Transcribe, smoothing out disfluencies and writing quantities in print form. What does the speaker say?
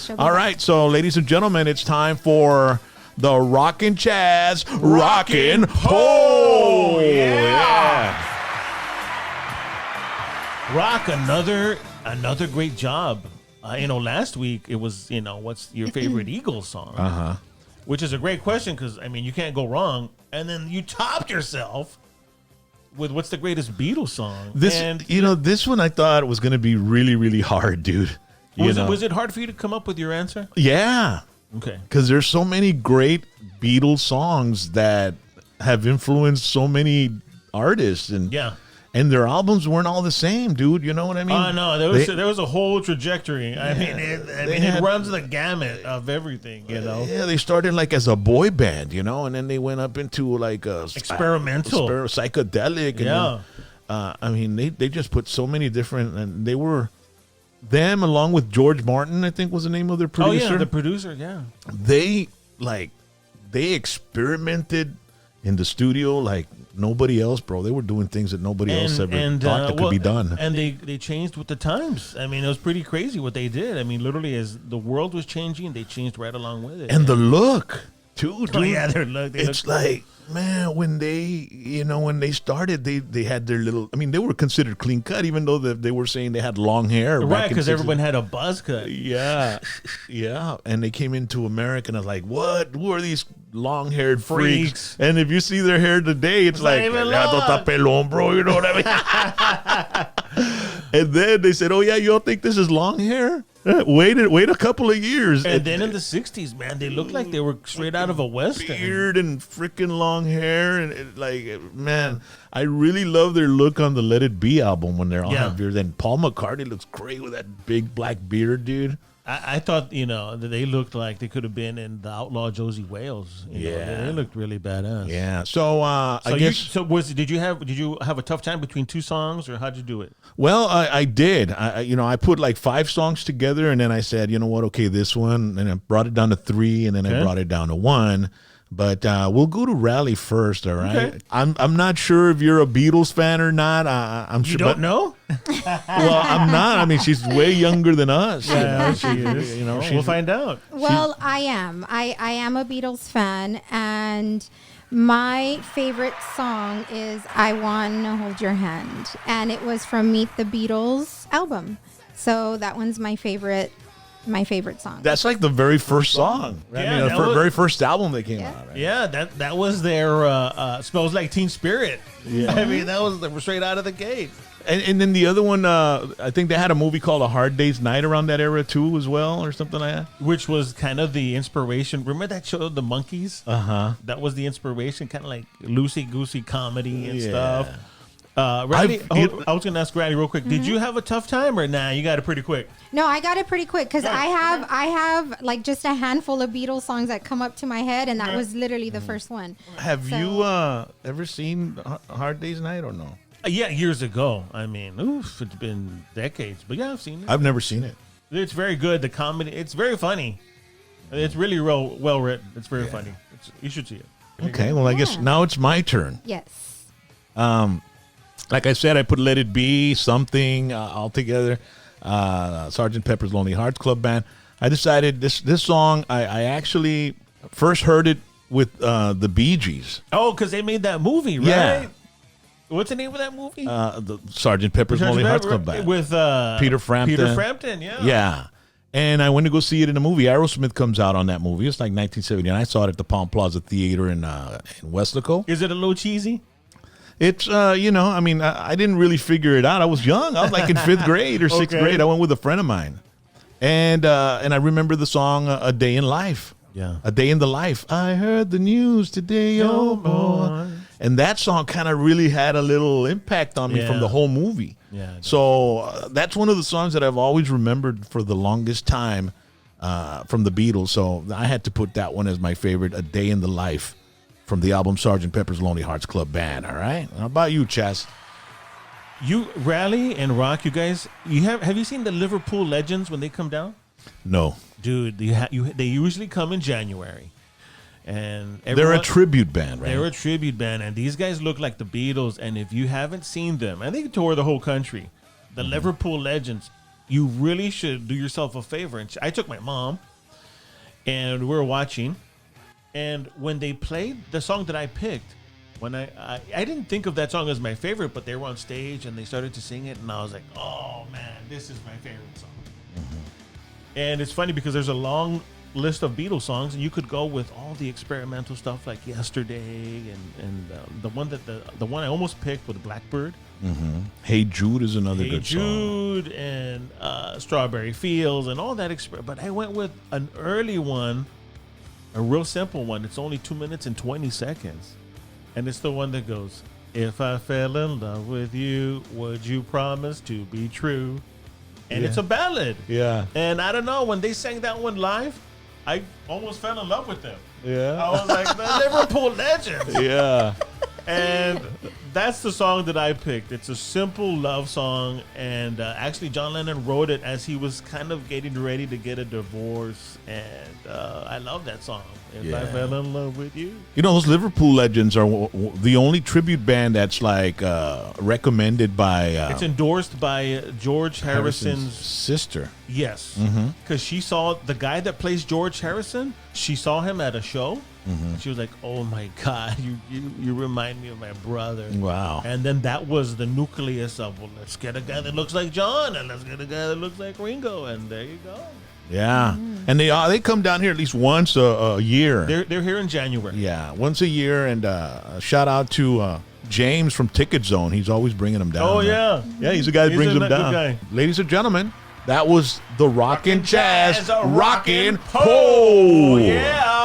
She'll be All back. right, so ladies and gentlemen, it's time for the Rockin' Chaz Rockin' Poll. Yeah. Rock, another great job. Last week it was, what's your favorite Eagles song? Which is a great question because, you can't go wrong. And then you topped yourself with what's the greatest Beatles song. This one I thought was going to be really, really hard, dude. Was it hard for you to come up with your answer? Yeah. Okay. Because there's so many great Beatles songs that have influenced so many artists. And their albums weren't all the same, dude. You know what I mean? Oh, no. There was a whole trajectory. It runs the gamut of everything, Yeah, they started like as a boy band, and then they went up into like a experimental, psychedelic. And then, they just put so many different, and they were them along with George Martin, I think was the name of their producer. Oh, yeah, the producer, yeah. They experimented in the studio like nobody else, bro. They were doing things that nobody else ever thought that could be done. And they changed with the times. It was pretty crazy what they did. Literally, as the world was changing, they changed right along with it. And the look, too, dude. Oh, yeah, their look. It's like, man, when they started, they had their little, they were considered clean cut, even though they were saying they had long hair. Right, because everyone had a buzz cut. Yeah. Yeah. And they came into America, and I was like, what? Who are these long-haired freaks? And if you see their hair today, it's like, pelón, bro, you know what I mean? And then they said, oh, yeah, you all think this is long hair? Wait a couple of years. And then in the 60s, man, they looked like they were straight out of a Western. Beard and freaking long hair. Man, I really love their look on the Let It Be album when they're all have beard. Then Paul McCartney looks great with that big black beard, dude. I thought, that they looked like they could have been in the Outlaw Josie Wales. They looked really badass. Yeah. So I guess. Did you have a tough time between two songs, or how'd you do it? Well, I did. I put like 5 songs together, and then I said, you know what? Okay, this one, and I brought it down to 3, and then I brought it down to 1. But we'll go to Rally first, all right? Okay. I'm not sure if you're a Beatles fan or not. I'm sure. You don't know? Well, I'm not. She's way younger than us. Yeah, she is. We'll find out. Well, I am. I am a Beatles fan, and my favorite song is I Wanna Hold Your Hand. And it was from Meet the Beatles album. So that one's my favorite song. That's like the very first song. Yeah, very first album that came out. Right? Yeah, that was their Smells Like Teen Spirit. Yeah. That was straight out of the gate. And then the other one, I think they had a movie called A Hard Day's Night around that era too, as well, or something like that. Which was kind of the inspiration. Remember that show, The Monkees? That was the inspiration, kind of like loosey-goosey comedy and stuff. Riley, I was going to ask Riley real quick. Did you have a tough time, or nah? You got it pretty quick. No, I got it pretty quick because I have like just a handful of Beatles songs that come up to my head, and that was literally the first one. Have you ever seen A Hard Day's Night or no? Yeah, years ago. It's been decades, but yeah, I've seen it. I've never seen it. It's very good. The comedy, it's very funny. It's really well written. It's very funny. You should see it. Okay, well, I guess now it's my turn. Yes. Like I said, I put Let It Be, Something, all together. Sgt. Pepper's Lonely Hearts Club Band. I decided this song, I actually first heard it with the Bee Gees. Oh, because they made that movie, right? Yeah. What's the name of that movie? The Sgt. Pepper's Lonely Hearts Club Band. With Peter Frampton. Peter Frampton, yeah. Yeah. And I went to go see it in a movie. Aerosmith comes out on that movie. It's like 1970. And I saw it at the Palm Plaza Theater in Weslaco. Is it a little cheesy? It's, I didn't really figure it out. I was young. I was like in 5th grade or 6th grade. I went with a friend of mine. And I remember the song A Day in Life. Yeah. A Day in the Life. I heard the news today, oh boy. And that song kind of really had a little impact on me from the whole movie. Yeah. So that's one of the songs that I've always remembered for the longest time from the Beatles. So I had to put that one as my favorite, A Day in the Life, from the album Sgt. Pepper's Lonely Hearts Club Band. All right. How about you, Chaz? You, Rally and Rock, you guys, have you seen the Liverpool Legends when they come down? No. Dude, they usually come in January. And they're a tribute band, right? They're a tribute band, and these guys look like the Beatles. And if you haven't seen them, and they tour the whole country, the Liverpool Legends, you really should do yourself a favor. And I took my mom, and we were watching, and when they played the song that I picked, when I didn't think of that song as my favorite, but they were on stage and they started to sing it, and I was like, oh man, this is my favorite song. And it's funny because there's a long list of Beatles songs, and you could go with all the experimental stuff like Yesterday, and the one I almost picked with Blackbird. Hey Jude is another good song. Hey Jude and Strawberry Fields and all that. But I went with an early one, a real simple one. It's only 2 minutes and 20 seconds. And it's the one that goes, if I fell in love with you, would you promise to be true? And it's a ballad. Yeah. And I don't know, when they sang that one live, I almost fell in love with them. Yeah. I was like, the Liverpool legends. Yeah. And that's the song that I picked. It's a simple love song, and actually John Lennon wrote it as he was kind of getting ready to get a divorce, and I love that song. If I fell in love with you. You know, those Liverpool legends are the only tribute band that's like recommended by. It's endorsed by George Harrison's sister. Yes, because she saw the guy that plays George Harrison. She saw him at a show. And she was like, "Oh my God, you remind me of my brother." Wow! And then that was the nucleus of, well, let's get a guy that looks like John, and let's get a guy that looks like Ringo, and there you go. Yeah, and they come down here at least once a year. They're here in January. Yeah, once a year, and shout out to James from Ticket Zone. He's always bringing them down. Oh yeah, yeah, he's the guy that brings them down. Guy. Ladies and gentlemen, that was the Rockin' Chaz, Rockin' Rockin' Poe. Poe. Yeah.